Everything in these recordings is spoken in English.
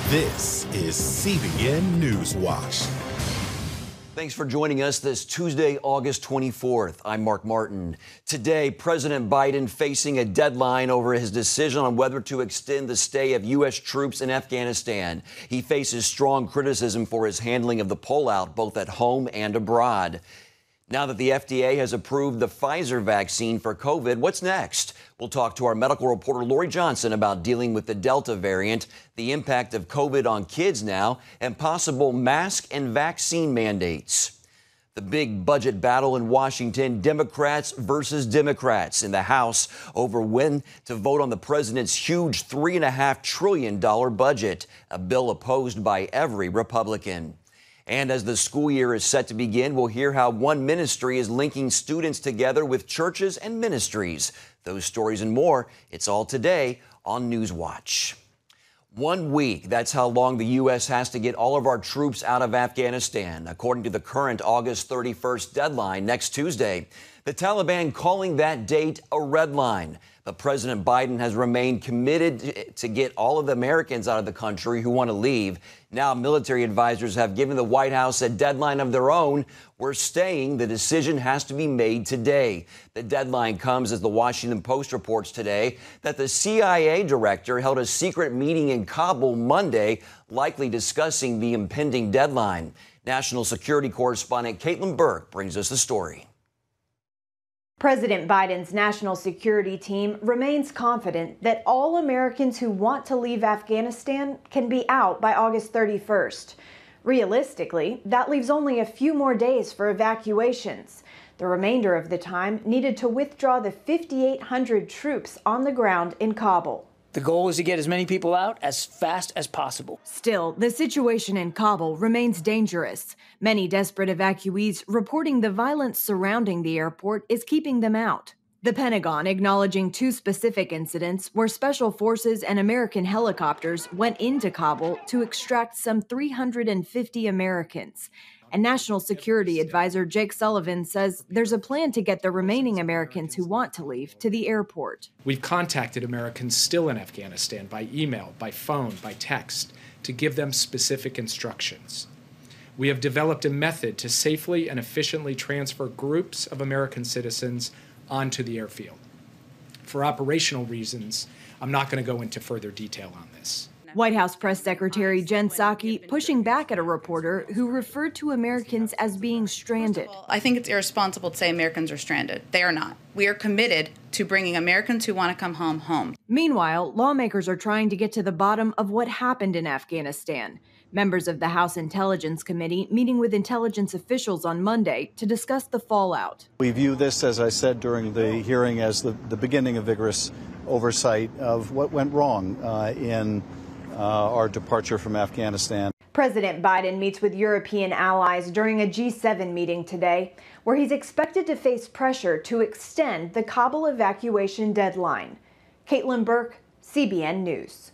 This is CBN NewsWatch. Thanks for joining us this Tuesday, August 24th. I'm Mark Martin. Today, President Biden facing a deadline over his decision on whether to extend the stay of U.S. troops in Afghanistan. He faces strong criticism for his handling of the pullout, both at home and abroad. Now that the FDA has approved the Pfizer vaccine for COVID, what's next? We'll talk to our medical reporter, Lori Johnson, about dealing with the Delta variant, the impact of COVID on kids now, and possible mask and vaccine mandates. The big budget battle in Washington, Democrats versus Democrats in the House over when to vote on the president's huge $3.5 trillion budget, a bill opposed by every Republican. And as the school year is set to begin, we'll hear how one ministry is linking students together with churches and ministries. Those stories and more, it's all today on NewsWatch. 1 week, that's how long the U.S. has to get all of our troops out of Afghanistan, according to the current August 31st deadline next Tuesday. The Taliban calling that date a red line. But President Biden has remained committed to get all of the Americans out of the country who want to leave. Now, military advisors have given the White House a deadline of their own. We're staying. The decision has to be made today. The deadline comes as the Washington Post reports today that the CIA director held a secret meeting in Kabul Monday, likely discussing the impending deadline. National security correspondent Caitlin Burke brings us the story. President Biden's national security team remains confident that all Americans who want to leave Afghanistan can be out by August 31st. Realistically, that leaves only a few more days for evacuations. The remainder of the time needed to withdraw the 5,800 troops on the ground in Kabul. The goal is to get as many people out as fast as possible. Still, the situation in Kabul remains dangerous. Many desperate evacuees reporting the violence surrounding the airport is keeping them out. The Pentagon acknowledging 2 specific incidents where special forces and American helicopters went into Kabul to extract some 350 Americans. And National Security Advisor Jake Sullivan says there's a plan to get the remaining Americans who want to leave to the airport. We've contacted Americans still in Afghanistan by email, by phone, by text, to give them specific instructions. We have developed a method to safely and efficiently transfer groups of American citizens onto the airfield. For operational reasons, I'm not going to go into further detail on this. White House Press Secretary Jen Psaki pushing back at a reporter who referred to Americans as being stranded. I think it's irresponsible to say Americans are stranded. They are not. We are committed to bringing Americans who want to come home. Meanwhile, lawmakers are trying to get to the bottom of what happened in Afghanistan. Members of the House Intelligence Committee meeting with intelligence officials on Monday to discuss the fallout. We view this, as I said during the hearing, as the beginning of vigorous oversight of what went wrong in our departure from Afghanistan. President Biden meets with European allies during a G7 meeting today, where he's expected to face pressure to extend the Kabul evacuation deadline. Caitlin Burke, CBN News.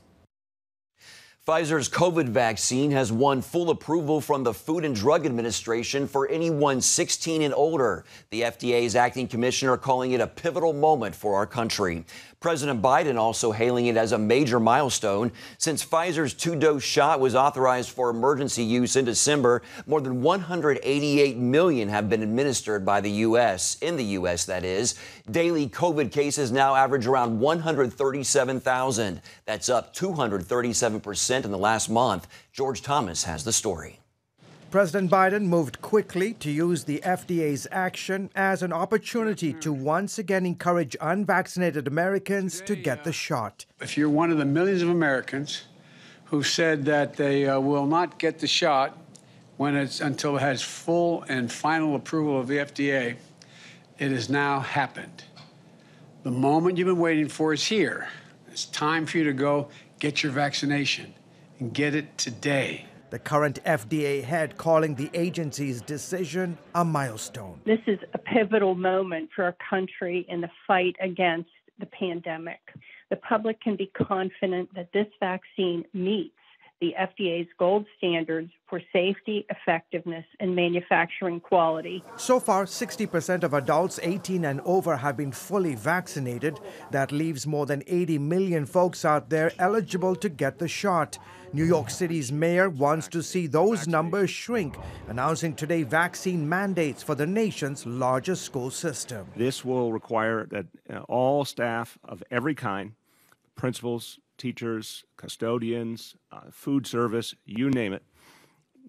Pfizer's COVID vaccine has won full approval from the Food and Drug Administration for anyone 16 and older. The FDA's acting commissioner calling it a pivotal moment for our country. President Biden also hailing it as a major milestone. Since Pfizer's 2-dose shot was authorized for emergency use in December, more than 188 million have been administered by the U.S. In the U.S., that is. Daily COVID cases now average around 137,000. That's up 237% in the last month. George Thomas has the story. President Biden moved quickly to use the FDA's action as an opportunity to once again encourage unvaccinated Americans to get the shot. If you're one of the millions of Americans who said that they will not get the shot until it has full and final approval of the FDA, it has now happened. The moment you've been waiting for is here. It's time for you to go get your vaccination and get it today. The current FDA head calling the agency's decision a milestone. This is a pivotal moment for our country in the fight against the pandemic. The public can be confident that this vaccine meets the FDA's gold standards for safety, effectiveness, and manufacturing quality. So far, 60% of adults 18 and over have been fully vaccinated. That leaves more than 80 million folks out there eligible to get the shot. New York City's mayor wants to see those numbers shrink, announcing today vaccine mandates for the nation's largest school system. This will require that all staff of every kind, principals, teachers, custodians, food service, you name it,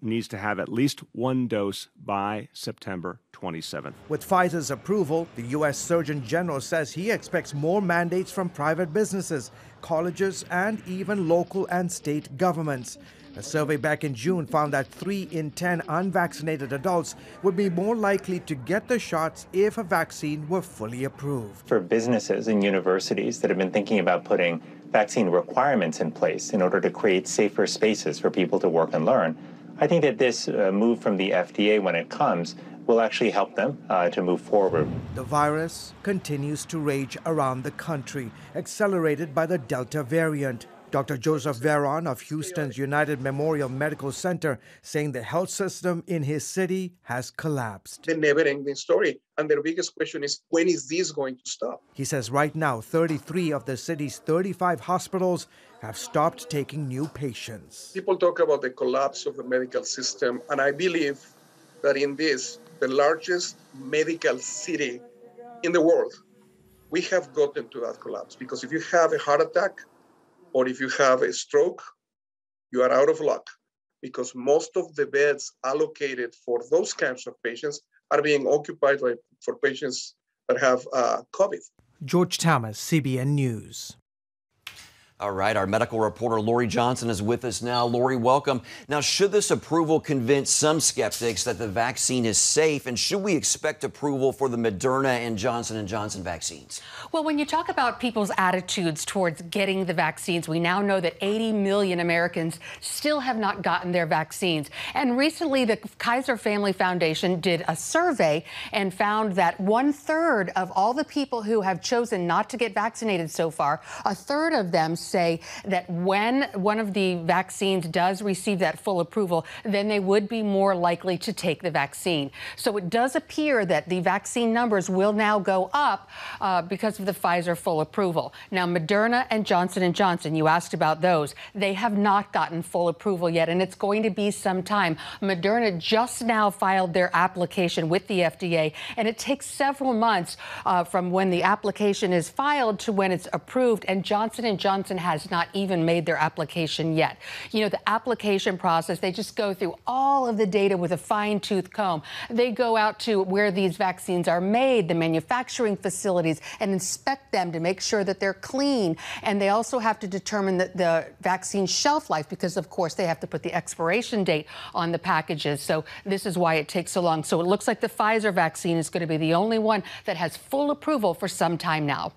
needs to have at least one dose by September 27th. With Pfizer's approval, the U.S. Surgeon General says he expects more mandates from private businesses, colleges, and even local and state governments. A survey back in June found that 3 in 10 unvaccinated adults would be more likely to get the shots if a vaccine were fully approved. For businesses and universities that have been thinking about putting vaccine requirements in place in order to create safer spaces for people to work and learn, I think that this move from the FDA, when it comes, will actually help them to move forward. The virus continues to rage around the country, accelerated by the Delta variant. Dr. Joseph Veron of Houston's United Memorial Medical Center saying the health system in his city has collapsed. The never-ending story. And their biggest question is, when is this going to stop? He says right now, 33 of the city's 35 hospitals have stopped taking new patients. People talk about the collapse of the medical system, and I believe that in this, the largest medical city in the world, we have gotten to that collapse. Because if you have a heart attack, or if you have a stroke, you are out of luck, because most of the beds allocated for those kinds of patients are being occupied for patients that have COVID. George Thomas, CBN News. All right, our medical reporter Lori Johnson is with us now. Lori, welcome. Now, should this approval convince some skeptics that the vaccine is safe, and should we expect approval for the Moderna and Johnson & Johnson vaccines? Well, when you talk about people's attitudes towards getting the vaccines, we now know that 80 million Americans still have not gotten their vaccines. And recently, the Kaiser Family Foundation did a survey and found that 1/3 of all the people who have chosen not to get vaccinated so far, 1/3 of them say that when one of the vaccines does receive that full approval, then they would be more likely to take the vaccine. So it does appear that the vaccine numbers will now go up because of the Pfizer full approval. Now, Moderna and Johnson & Johnson, you asked about those. They have not gotten full approval yet, and it's going to be some time. Moderna just now filed their application with the FDA, and it takes several months from when the application is filed to when it's approved, and Johnson & Johnson has not even made their application yet. You know, the application process, they just go through all of the data with a fine-tooth comb. They go out to where these vaccines are made, the manufacturing facilities, and inspect them to make sure that they're clean. And they also have to determine the vaccine shelf life because, of course, they have to put the expiration date on the packages. So this is why it takes so long. So it looks like the Pfizer vaccine is going to be the only one that has full approval for some time now.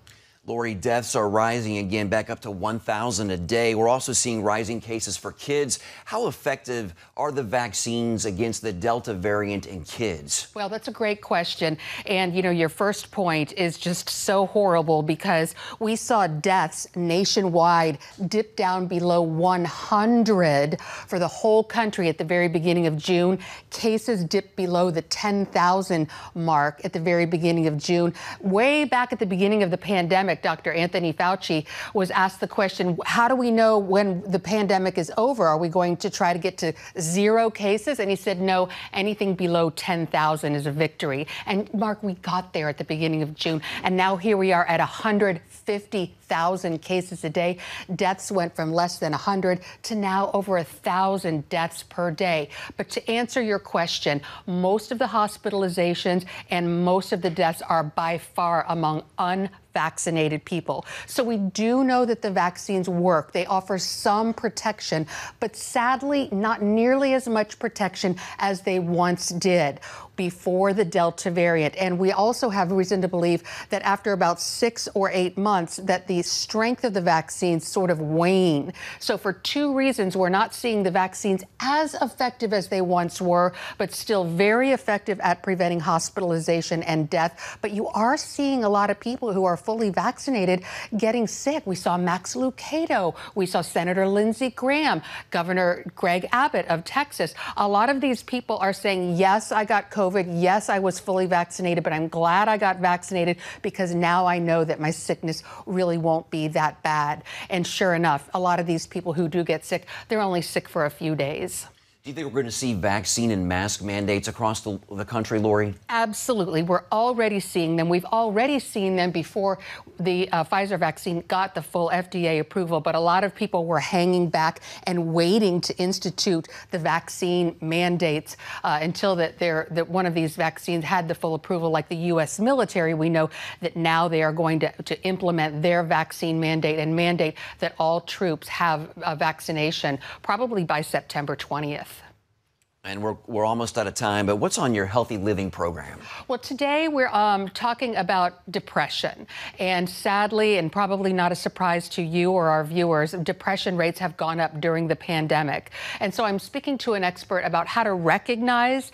Lori, deaths are rising again, back up to 1,000 a day. We're also seeing rising cases for kids. How effective are the vaccines against the Delta variant in kids? Well, that's a great question. And, you know, your first point is just so horrible because we saw deaths nationwide dip down below 100 for the whole country at the very beginning of June. Cases dipped below the 10,000 mark at the very beginning of June. Way back at the beginning of the pandemic, Dr. Anthony Fauci was asked the question, how do we know when the pandemic is over? Are we going to try to get to 0 cases? And he said, no, anything below 10,000 is a victory. And Mark, we got there at the beginning of June. And now here we are at 150,000 cases a day. Deaths went from less than 100 to now over 1,000 deaths per day. But to answer your question, most of the hospitalizations and most of the deaths are by far among unvaccinated people. So we do know that the vaccines work. They offer some protection, but sadly not nearly as much protection as they once did. before the Delta variant. And we also have reason to believe that after about 6 or 8 months, that the strength of the vaccines sort of wane. So for 2 reasons, we're not seeing the vaccines as effective as they once were, but still very effective at preventing hospitalization and death. But you are seeing a lot of people who are fully vaccinated getting sick. We saw Max Lucado. We saw Senator Lindsey Graham, Governor Greg Abbott of Texas. A lot of these people are saying, yes, I got COVID. Yes, I was fully vaccinated, but I'm glad I got vaccinated because now I know that my sickness really won't be that bad. And sure enough, a lot of these people who do get sick, they're only sick for a few days. Do you think we're going to see vaccine and mask mandates across the country, Lori? Absolutely. We're already seeing them. We've already seen them before the Pfizer vaccine got the full FDA approval. But a lot of people were hanging back and waiting to institute the vaccine mandates until that one of these vaccines had the full approval, like the U.S. military. We know that now they are going to implement their vaccine mandate and mandate that all troops have a vaccination probably by September 20th. And we're almost out of time, but what's on your healthy living program? Well, today we're talking about depression. And sadly, and probably not a surprise to you or our viewers, depression rates have gone up during the pandemic. And so I'm speaking to an expert about how to recognize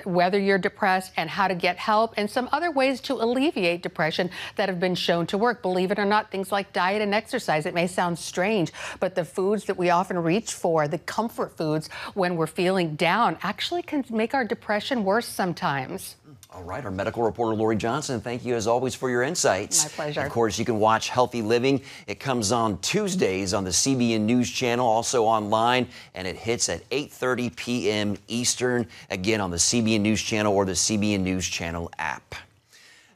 whether you're depressed and how to get help and some other ways to alleviate depression that have been shown to work. Believe it or not, things like diet and exercise. It may sound strange, but the foods that we often reach for, the comfort foods when we're feeling down, actually can make our depression worse sometimes. All right, our medical reporter, Lori Johnson, thank you as always for your insights. My pleasure. Of course, you can watch Healthy Living. It comes on Tuesdays on the CBN News Channel, also online, and it hits at 8:30 p.m. Eastern, again on the CBN News Channel or the CBN News Channel app.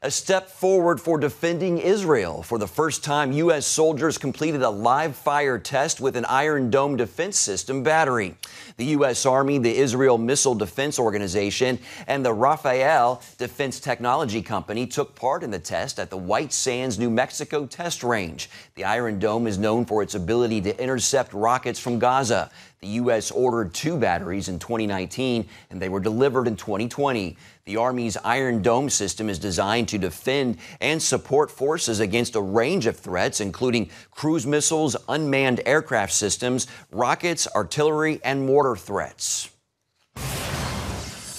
A step forward for defending Israel. For the first time, U.S. soldiers completed a live fire test with an Iron Dome defense system battery. The U.S. Army, the Israel Missile Defense Organization, and the Rafael Defense Technology Company took part in the test at the White Sands, New Mexico test range. The Iron Dome is known for its ability to intercept rockets from Gaza. The U.S. ordered 2 batteries in 2019, and they were delivered in 2020. The Army's Iron Dome system is designed to defend and support forces against a range of threats, including cruise missiles, unmanned aircraft systems, rockets, artillery, and mortar threats.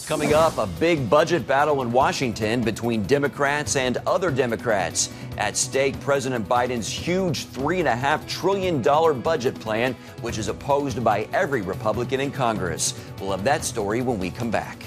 Coming up, a big budget battle in Washington between Democrats and other Democrats. At stake, President Biden's huge $3.5 trillion budget plan, which is opposed by every Republican in Congress. We'll have that story when we come back.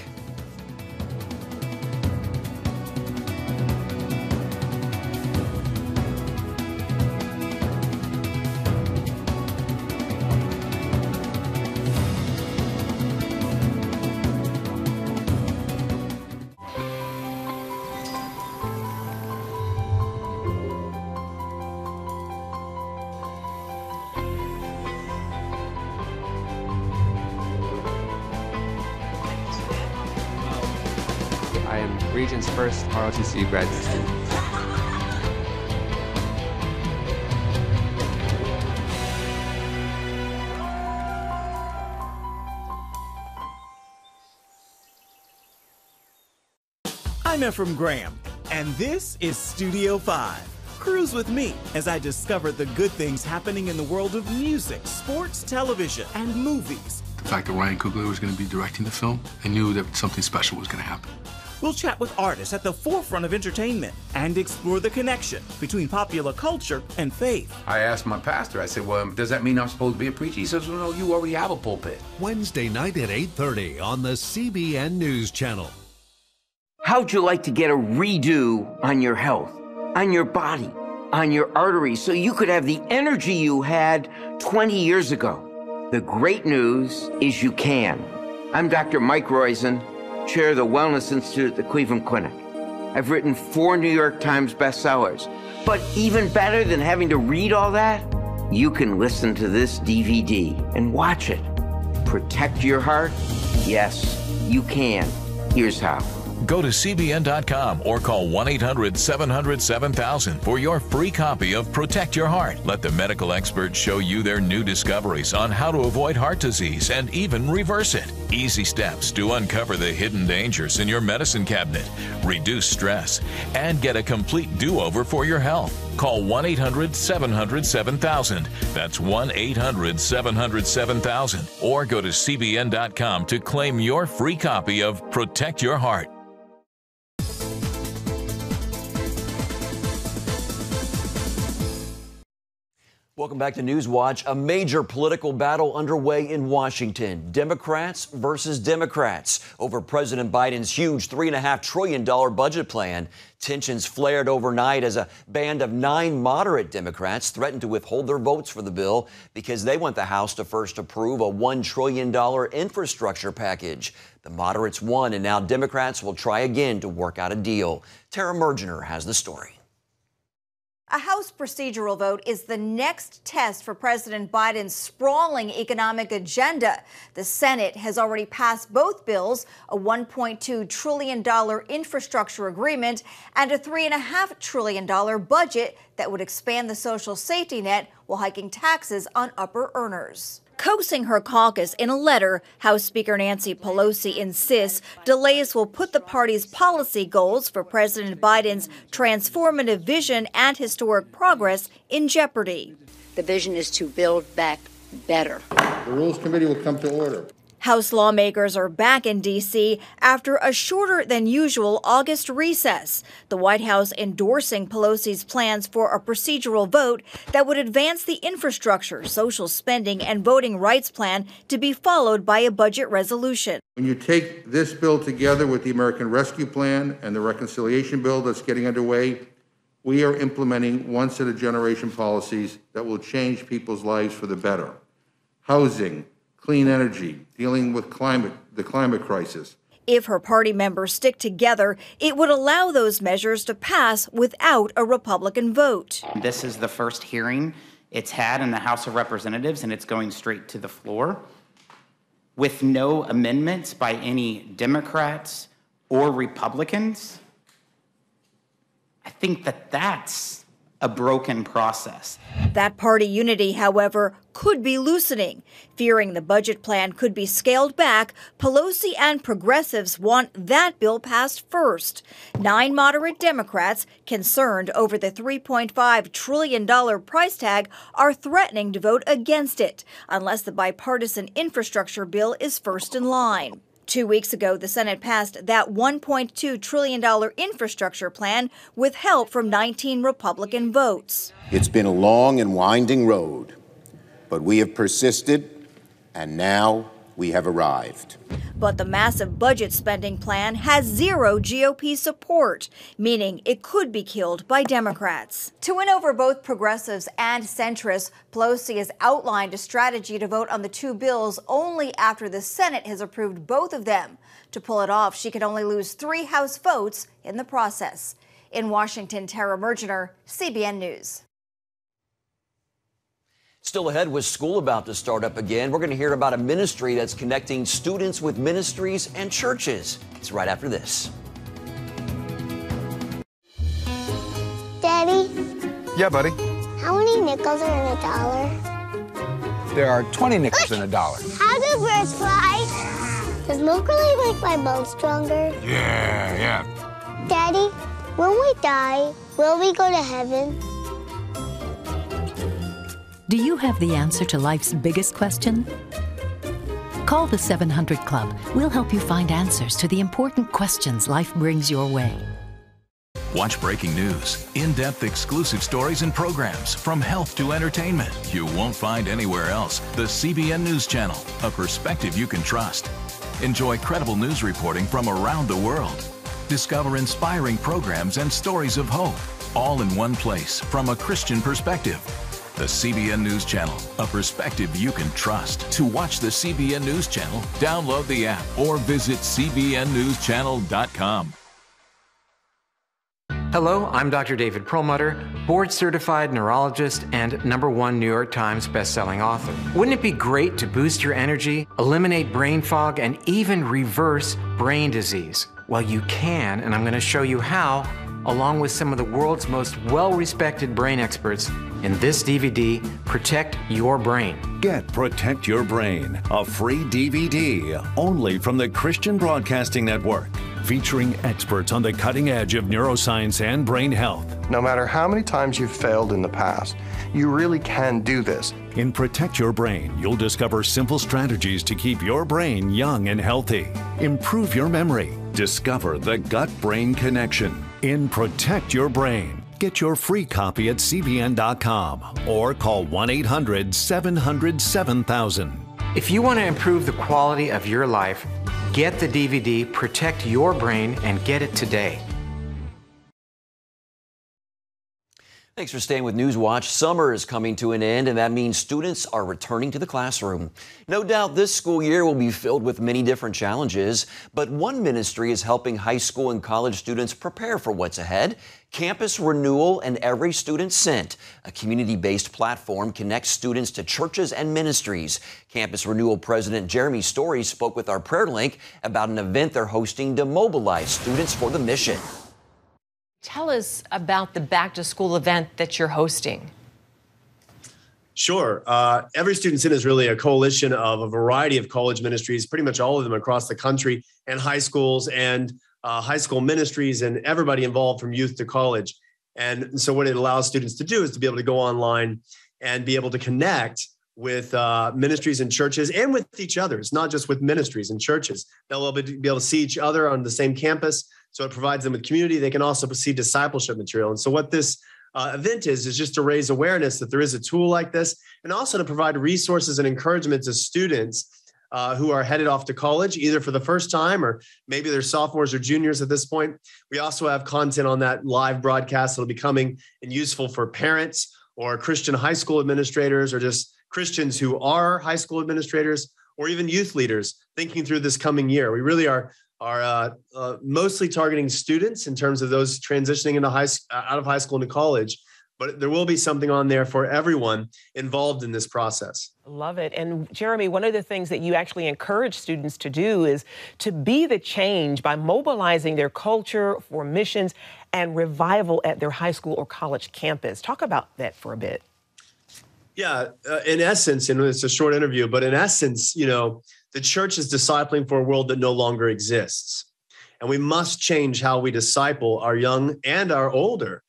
I am Region's first ROTC graduate student. I'm Ephraim Graham, and this is Studio 5. Cruise with me as I discover the good things happening in the world of music, sports, television, and movies. The fact that Ryan Coogler was going to be directing the film, I knew that something special was going to happen. We'll chat with artists at the forefront of entertainment and explore the connection between popular culture and faith. I asked my pastor, I said, well, does that mean I'm supposed to be a preacher? He says, well, no, you already have a pulpit. Wednesday night at 8:30 on the CBN News Channel. How'd you like to get a redo on your health, on your body, on your arteries, so you could have the energy you had 20 years ago? The great news is you can. I'm Dr. Mike Roizen, chair of the Wellness Institute at the Cleveland Clinic. I've written 4 New York Times bestsellers. But even better than having to read all that, you can listen to this DVD and watch it. Protect your heart? Yes, you can. Here's how. Go to CBN.com or call 1-800-700-7000 for your free copy of Protect Your Heart. Let the medical experts show you their new discoveries on how to avoid heart disease and even reverse it. Easy steps to uncover the hidden dangers in your medicine cabinet, reduce stress, and get a complete do-over for your health. Call 1-800-700-7000. That's 1-800-700-7000. Or go to CBN.com to claim your free copy of Protect Your Heart. Welcome back to Newswatch. A major political battle underway in Washington. Democrats versus Democrats over President Biden's huge $3.5 trillion budget plan. Tensions flared overnight as a band of 9 moderate Democrats threatened to withhold their votes for the bill because they want the House to first approve a $1 trillion infrastructure package. The moderates won, and now Democrats will try again to work out a deal. Tara Mergener has the story. A House procedural vote is the next test for President Biden's sprawling economic agenda. The Senate has already passed both bills, a $1.2 trillion infrastructure agreement and a $3.5 trillion budget that would expand the social safety net while hiking taxes on upper earners. Coaxing her caucus in a letter, House Speaker Nancy Pelosi insists delays will put the party's policy goals for President Biden's transformative vision and historic progress in jeopardy. The vision is to build back better. The Rules Committee will come to order. House lawmakers are back in D.C. after a shorter than usual August recess. The White House endorsing Pelosi's plans for a procedural vote that would advance the infrastructure, social spending, and voting rights plan to be followed by a budget resolution. When you take this bill together with the American Rescue Plan and the reconciliation bill that's getting underway, we are implementing once-in-a-generation policies that will change people's lives for the better. Housing, clean energy, dealing with the climate crisis. If her party members stick together, it would allow those measures to pass without a Republican vote. This is the first hearing it's had in the House of Representatives, and it's going straight to the floor with no amendments by any Democrats or Republicans. I think that's a broken process. That party unity, however, could be loosening. Fearing the budget plan could be scaled back, Pelosi and progressives want that bill passed first. 9 moderate Democrats, concerned over the $3.5 trillion price tag, are threatening to vote against it, unless the bipartisan infrastructure bill is first in line. 2 weeks ago, the Senate passed that $1.2 trillion infrastructure plan with help from 19 Republican votes. It's been a long and winding road, but we have persisted, and now we have arrived. But the massive budget spending plan has zero GOP support, meaning it could be killed by Democrats. To win over both progressives and centrists, Pelosi has outlined a strategy to vote on the 2 bills only after the Senate has approved both of them. To pull it off, she could only lose 3 House votes in the process. In Washington, Tara Mergener, CBN News. Still ahead, with school about to start up again, we're going to hear about a ministry that's connecting students with ministries and churches. It's right after this. Daddy? Yeah, buddy? How many nickels are in a dollar? There are 20 nickels in a dollar. How do birds fly? Does milk really make my bones stronger? Yeah. Daddy, when we die, will we go to heaven? Do you have the answer to life's biggest question? Call the 700 Club. We'll help you find answers to the important questions life brings your way. Watch breaking news, in-depth exclusive stories and programs from health to entertainment you won't find anywhere else. The CBN News Channel, a perspective you can trust. Enjoy credible news reporting from around the world. Discover inspiring programs and stories of hope, all in one place from a Christian perspective. The CBN News Channel, a perspective you can trust. To watch the CBN News Channel, download the app or visit cbnnewschannel.com. Hello, I'm Dr. David Perlmutter, board-certified neurologist and #1 New York Times bestselling author. Wouldn't it be great to boost your energy, eliminate brain fog, and even reverse brain disease? Well, you can, and I'm going to show you how, along with some of the world's most well-respected brain experts in this DVD, Protect Your Brain. Get Protect Your Brain, a free DVD only from the Christian Broadcasting Network, featuring experts on the cutting edge of neuroscience and brain health. No matter how many times you've failed in the past, you really can do this. In Protect Your Brain, you'll discover simple strategies to keep your brain young and healthy. Improve your memory. Discover the gut-brain connection. In Protect Your Brain, get your free copy at cbn.com or call 1-800-700-7000. If you want to improve the quality of your life, get the DVD Protect Your Brain and get it today. Thanks for staying with Newswatch. Summer is coming to an end, and that means students are returning to the classroom. No doubt this school year will be filled with many different challenges, but one ministry is helping high school and college students prepare for what's ahead. Campus Renewal and Every Student Sent, a community-based platform, connects students to churches and ministries. Campus Renewal President Jeremy Story spoke with our prayer link about an event they're hosting to mobilize students for the mission. Tell us about the back-to-school event that you're hosting. Sure. Every Student Sent is really a coalition of a variety of college ministries, pretty much all of them across the country, and high schools and high school ministries and everybody involved from youth to college. And so what it allows students to do is to be able to go online and be able to connect with ministries and churches and with each other. It's not just with ministries and churches. They'll be able to see each other on the same campus. So it provides them with community. They can also see discipleship material. And so what this event is just to raise awareness that there is a tool like this, and also to provide resources and encouragement to students who are headed off to college, either for the first time or maybe they're sophomores or juniors at this point. We also have content on that live broadcast that'll be coming and useful for parents or Christian high school administrators or just Christians who are high school administrators or even youth leaders thinking through this coming year. We really are mostly targeting students in terms of those transitioning into out of high school into college, but there will be something on there for everyone involved in this process. Love it. And Jeremy, one of the things that you actually encourage students to do is to be the change by mobilizing their culture for missions and revival at their high school or college campus. Talk about that for a bit. Yeah, in essence, and it's a short interview, but in essence, the church is discipling for a world that no longer exists. And we must change how we disciple our young and our older,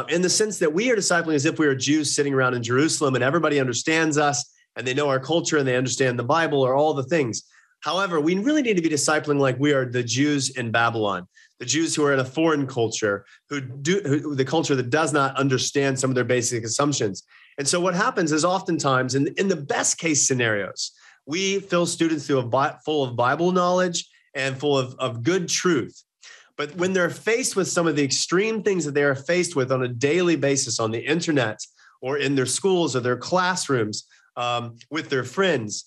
in the sense that we are discipling as if we are Jews sitting around in Jerusalem and everybody understands us and they know our culture and they understand the Bible or all the things. However, we really need to be discipling like we are the Jews in Babylon, the Jews who are in a foreign culture, the culture that does not understand some of their basic assumptions. And so what happens is oftentimes in the best case scenarios, we fill students full of Bible knowledge and full of good truth. But when they're faced with some of the extreme things that they are faced with on a daily basis on the internet or in their schools or their classrooms with their friends,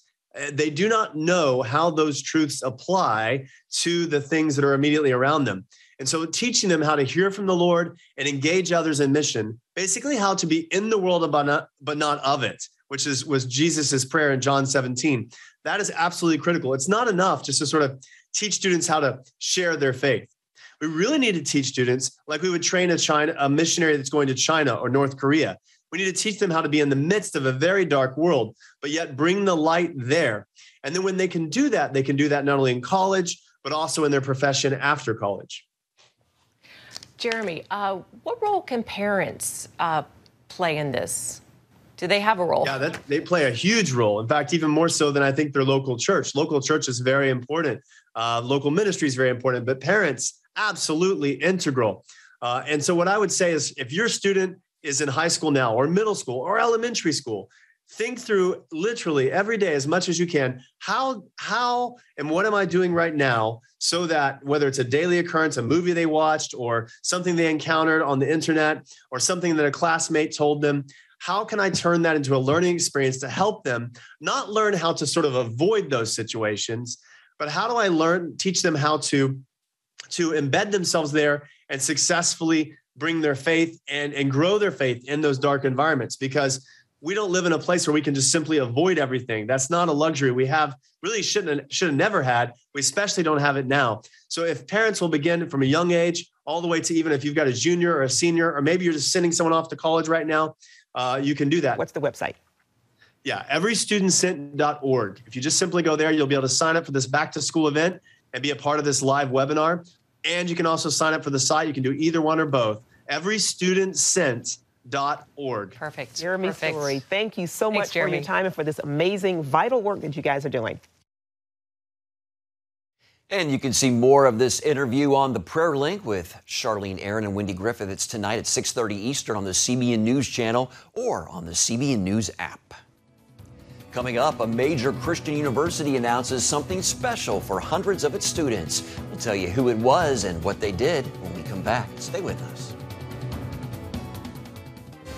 they do not know how those truths apply to the things that are immediately around them. And so teaching them how to hear from the Lord and engage others in mission, basically how to be in the world but not of it, which was Jesus's prayer in John 17. That is absolutely critical. It's not enough just to sort of teach students how to share their faith. We really need to teach students like we would train a missionary that's going to China or North Korea. We need to teach them how to be in the midst of a very dark world, but yet bring the light there. And then when they can do that not only in college, but also in their profession after college. Jeremy, what role can parents play in this? Do they have a role? Yeah, they play a huge role. In fact, even more so than I think their local church. Local church is very important. Local ministry is very important, but parents, absolutely integral. And so what I would say is if your student is in high school now or middle school or elementary school, think through literally every day as much as you can, how and what am I doing right now so that whether it's a daily occurrence, a movie they watched or something they encountered on the internet or something that a classmate told them, how can I turn that into a learning experience to help them not learn how to sort of avoid those situations, but how do I teach them how to embed themselves there and successfully bring their faith and grow their faith in those dark environments, because we don't live in a place where we can just simply avoid everything. That's not a luxury we have, really should have never had. We especially don't have it now. So if parents will begin from a young age, all the way to even if you've got a junior or a senior, or maybe you're just sending someone off to college right now, you can do that. What's the website? Yeah, everystudentsent.org. If you just simply go there, you'll be able to sign up for this back to school event and be a part of this live webinar. And you can also sign up for the site. You can do either one or both. Everystudentsent.org. Perfect. Jeremy Story, thank you so much Jeremy. for your time and for this amazing, vital work that you guys are doing. And you can see more of this interview on the Prayer Link with Charlene Aaron and Wendy Griffith. It's tonight at 6:30 Eastern on the CBN News Channel or on the CBN News app. Coming up, a major Christian university announces something special for hundreds of its students. We'll tell you who it was and what they did when we come back. Stay with us.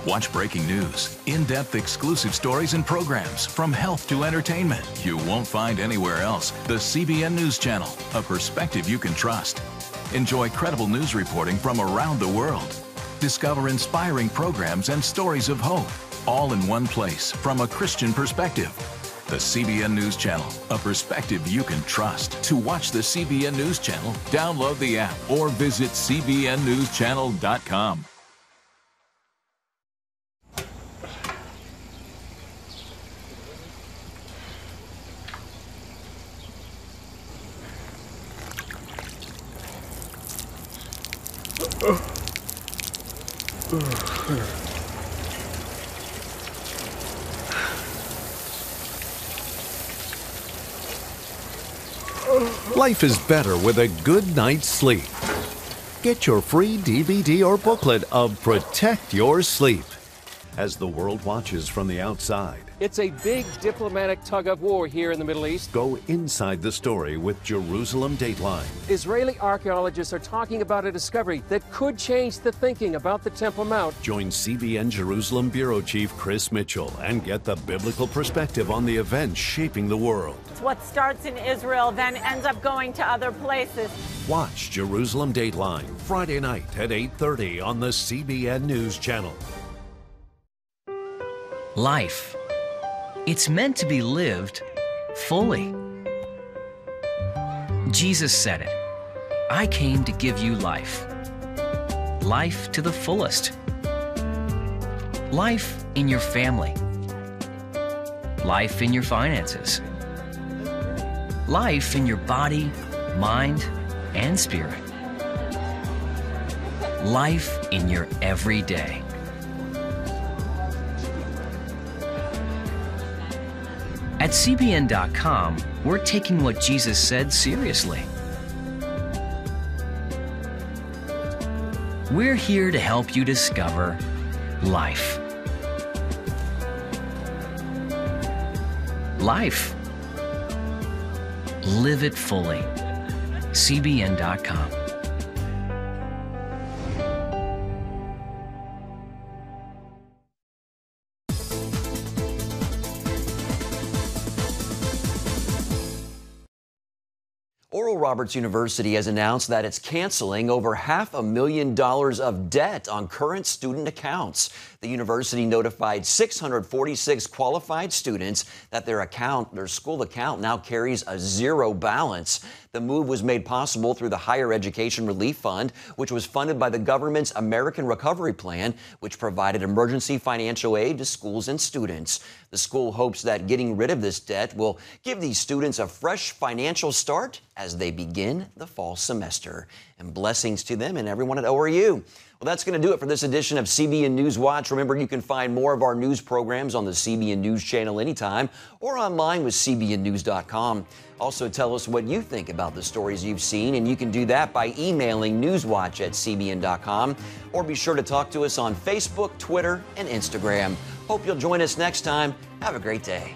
Watch breaking news, in-depth exclusive stories and programs from health to entertainment you won't find anywhere else. The CBN News Channel, a perspective you can trust. Enjoy credible news reporting from around the world. Discover inspiring programs and stories of hope, all in one place from a Christian perspective. The CBN News Channel, a perspective you can trust. To watch the CBN News Channel, download the app or visit cbnnewschannel.com. Life is better with a good night's sleep. Get your free DVD or booklet of Protect Your Sleep as the world watches from the outside. It's a big diplomatic tug-of-war here in the Middle East. Go inside the story with Jerusalem Dateline. Israeli archaeologists are talking about a discovery that could change the thinking about the Temple Mount. Join CBN Jerusalem Bureau Chief Chris Mitchell and get the biblical perspective on the events shaping the world. It's what starts in Israel, then ends up going to other places. Watch Jerusalem Dateline Friday night at 8:30 on the CBN News Channel. Life. It's meant to be lived fully. Jesus said it. I came to give you life. Life to the fullest. Life in your family. Life in your finances. Life in your body, mind, and spirit. Life in your everyday. At CBN.com, we're taking what Jesus said seriously. We're here to help you discover life. Life. Live it fully. CBN.com. Oral Roberts University has announced that it's canceling over $500,000 of debt on current student accounts. The university notified 646 qualified students that their school account now carries a zero balance. The move was made possible through the Higher Education Relief Fund, which was funded by the government's American Recovery Plan, which provided emergency financial aid to schools and students. The school hopes that getting rid of this debt will give these students a fresh financial start as they begin the fall semester. And blessings to them and everyone at ORU. Well, that's going to do it for this edition of CBN News Watch. Remember, you can find more of our news programs on the CBN News Channel anytime or online with cbnnews.com. Also, tell us what you think about the stories you've seen, and you can do that by emailing newswatch@cbn.com, or be sure to talk to us on Facebook, Twitter, and Instagram. Hope you'll join us next time. Have a great day.